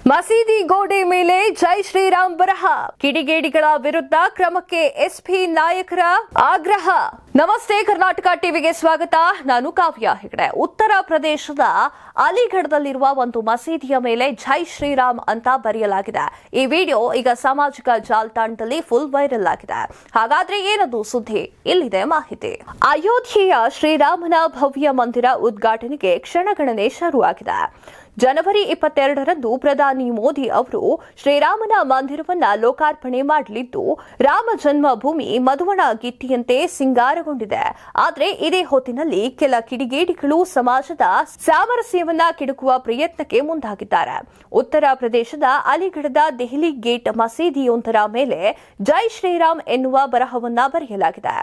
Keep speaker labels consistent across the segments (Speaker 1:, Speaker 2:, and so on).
Speaker 1: ಮಸೀದಿ ಗೋಡೆ ಮೇಲೆ ಜೈ ಶ್ರೀರಾಮ್ ಬರಹ, ಕಿಡಿಗೇಡಿಗಳ ವಿರುದ್ಧ ಕ್ರಮಕ್ಕೆ ಎಸ್ಪಿ ನಾಯಕರ ಆಗ್ರಹ. ನಮಸ್ತೆ, ಕರ್ನಾಟಕ ಟಿವಿಗೆ ಸ್ವಾಗತ. ನಾನು ಕಾವ್ಯ ಹೆಗಡೆ. ಉತ್ತರ ಪ್ರದೇಶದ ಅಲಿಗಢದಲ್ಲಿರುವ ಒಂದು ಮಸೀದಿಯ ಮೇಲೆ ಜೈ ಶ್ರೀರಾಮ್ ಅಂತ ಬರೆಯಲಾಗಿದೆ. ಈ ವಿಡಿಯೋ ಈಗ ಸಾಮಾಜಿಕ ಜಾಲತಾಣದಲ್ಲಿ ಫುಲ್ ವೈರಲ್ ಆಗಿದೆ. ಹಾಗಾದ್ರೆ ಏನದು ಸುದ್ದಿ? ಇಲ್ಲಿದೆ ಮಾಹಿತಿ. ಅಯೋಧ್ಯೆಯ ಶ್ರೀರಾಮನ ಭವ್ಯ ಮಂದಿರ ಉದ್ಘಾಟನೆಗೆ ಕ್ಷಣಗಣನೆ ಶುರುವಾಗಿದೆ. ಜನವರಿ 22ರಂದು ಪ್ರಧಾನಿ ಮೋದಿ ಅವರು ಶ್ರೀರಾಮನ ಮಂದಿರವನ್ನ ಲೋಕಾರ್ಪಣೆ ಮಾಡಲಿದ್ದು, ರಾಮ ಜನ್ಮಭೂಮಿ ಮಧುವಣ ಗಿಟ್ಟಿಯಂತೆ ಸಿಂಗಾರಗೊಂಡಿದೆ. ಆದರೆ ಇದೇ ಹೊತ್ತಿನಲ್ಲಿ ಕೆಲ ಕಿಡಿಗೇಡಿಗಳು ಸಮಾಜದ ಸಾಮರಸ್ಯವನ್ನ ಕೆಡಕುವ ಪ್ರಯತ್ನಕ್ಕೆ ಮುಂದಾಗಿದ್ದಾರೆ. ಉತ್ತರ ಪ್ರದೇಶದ ಅಲಿಗಢದ ದೆಹಲಿ ಗೇಟ್ ಮಸೀದಿಯೊಂದರ ಮೇಲೆ ಜೈ ಶ್ರೀರಾಮ್ ಎನ್ನುವ ಬರಹವನ್ನ ಬರೆಯಲಾಗಿದೆ.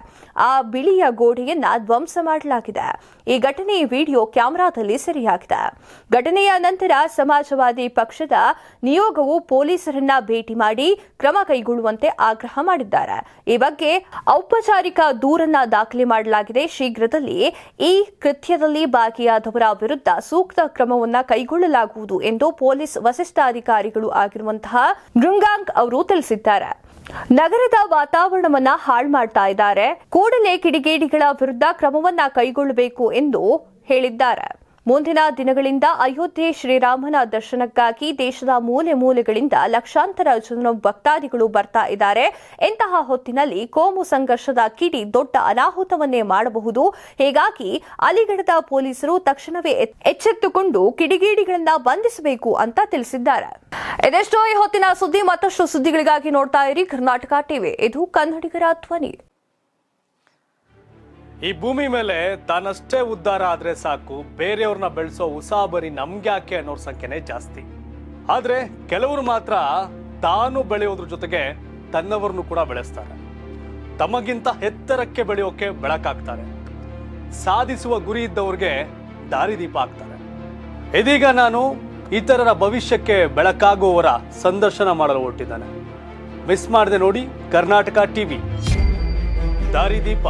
Speaker 1: ಆ ಬಿಳಿಯ ಗೋಡೆಯನ್ನ ಧ್ವಂಸ ಮಾಡಲಾಗಿದೆ. ಈ ಘಟನೆ ವಿಡಿಯೋ ಕ್ಯಾಮೆರಾದಲ್ಲಿ ಸೆರೆಯಾಗಿದೆ. ಘಟನೆಯ ನಂತರ ಸಮಾಜವಾದಿ ಪಕ್ಷದ ನಿಯೋಗವು ಪೊಲೀಸರನ್ನ ಭೇಟಿ ಮಾಡಿ ಕ್ರಮ ಕೈಗೊಳ್ಳುವಂತೆ ಆಗ್ರಹ ಮಾಡಿದ್ದಾರೆ. ಈ ಬಗ್ಗೆ ಔಪಚಾರಿಕ ದೂರನ್ನ ದಾಖಲೆ ಮಾಡಲಾಗಿದೆ. ಶೀಘ್ರದಲ್ಲಿ ಈ ಕೃತ್ಯದಲ್ಲಿ ಭಾಗಿಯಾದವರ ವಿರುದ್ಧ ಸೂಕ್ತ ಕ್ರಮವನ್ನ ಕೈಗೊಳ್ಳಲಾಗುವುದು ಎಂದು ಪೊಲೀಸ್ ವರಿಷ್ಠಾಧಿಕಾರಿಗಳು ಆಗಿರುವಂತಹ ಮೃಗಾಂಕ್ ಅವರು ತಿಳಿಸಿದ್ದಾರೆ. ನಗರದ ವಾತಾವರಣವನ್ನ ಹಾಳು ಮಾಡ್ತಾ ಇದ್ದಾರೆ, ಕೂಡಲೇ ಕಿಡಿಗೇಡಿಗಳ ವಿರುದ್ಧ ಕ್ರಮವನ್ನ ಕೈಗೊಳ್ಳಬೇಕು ಎಂದು ಹೇಳಿದ್ದಾರೆ. ಮುಂದಿನ ದಿನಗಳಿಂದ ಅಯೋಧ್ಯೆ ಶ್ರೀರಾಮನ ದರ್ಶನಕ್ಕಾಗಿ ದೇಶದ ಮೂಲೆ ಮೂಲೆಗಳಿಂದ ಲಕ್ಷಾಂತರ ಜನ ಭಕ್ತಾದಿಗಳು ಬರ್ತಾ ಇದ್ದಾರೆ. ಇಂತಹ ಹೊತ್ತಿನಲ್ಲಿ ಕೋಮು ಸಂಘರ್ಷದ ಕಿಡಿ ದೊಡ್ಡ ಅನಾಹುತವನ್ನೇ ಮಾಡಬಹುದು. ಹೀಗಾಗಿ ಅಲಿಗಢದ ಪೊಲೀಸರು ತಕ್ಷಣವೇ ಎಚ್ಚೆತ್ತುಕೊಂಡು ಕಿಡಿಗೇಡಿಗಳನ್ನ ಬಂಧಿಸಬೇಕು ಅಂತ ತಿಳಿಸಿದ್ದಾರೆ. ಇದೆಷ್ಟೋ ಈ ಹೊತ್ತಿನ ಸುದ್ದಿ. ಮತ್ತಷ್ಟು ಸುದ್ದಿಗಳಿಗಾಗಿ ನೋಡ್ತಾ ಇರಿ ಕರ್ನಾಟಕ ಟಿವಿ. ಇದು ಕನ್ನಡಿಗರ ಧ್ವನಿ.
Speaker 2: ಈ ಭೂಮಿ ಮೇಲೆ ತಾನಷ್ಟೇ ಉದ್ಧಾರ ಆದ್ರೆ ಸಾಕು, ಬೇರೆಯವ್ರನ್ನ ಬೆಳೆಸೋ ಉಸಾಬರಿ ನಮ್ಗ್ಯಾಕೆ ಅನ್ನೋರ್ ಸಂಖ್ಯೆನೇ ಜಾಸ್ತಿ. ಆದ್ರೆ ಕೆಲವರು ಮಾತ್ರ ತಾನು ಬೆಳೆಯೋದ್ರ ಜೊತೆಗೆ ತನ್ನವರನ್ನು ಕೂಡ ಬೆಳೆಸ್ತಾರೆ. ತಮಗಿಂತ ಎತ್ತರಕ್ಕೆ ಬೆಳೆಯೋಕೆ ಬೆಳಕಾಗ್ತಾರೆ. ಸಾಧಿಸುವ ಗುರಿ ಇದ್ದವ್ರಿಗೆ ದಾರಿದೀಪ ಆಗ್ತಾರೆ. ಇದೀಗ ನಾನು ಇತರರ ಭವಿಷ್ಯಕ್ಕೆ ಬೆಳಕಾಗುವವರ ಸಂದರ್ಶನ ಮಾಡಲು ಹೊರಟಿದ್ದಾನೆ. ಮಿಸ್ ಮಾಡದೆ ನೋಡಿ ಕರ್ನಾಟಕ ಟಿವಿ. ದಾರಿದೀಪ.